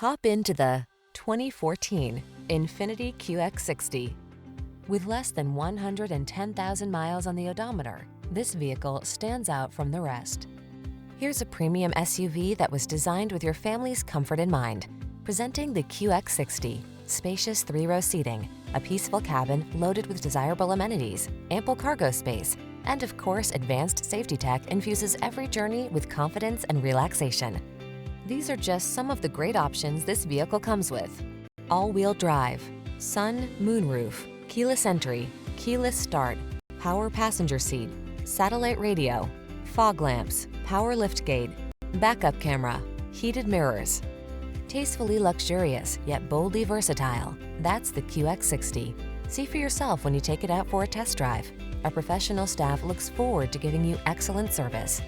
Hop into the 2014 INFINITI QX60. With less than 110,000 miles on the odometer, this vehicle stands out from the rest. Here's a premium SUV that was designed with your family's comfort in mind. Presenting the QX60. Spacious 3-row seating, a peaceful cabin loaded with desirable amenities, ample cargo space, and of course, advanced safety tech infuses every journey with confidence and relaxation. These are just some of the great options this vehicle comes with: all-wheel drive, sun, moonroof, keyless entry, keyless start, power passenger seat, satellite radio, fog lamps, power liftgate, backup camera, heated mirrors. Tastefully luxurious, yet boldly versatile. That's the QX60. See for yourself when you take it out for a test drive. Our professional staff looks forward to giving you excellent service.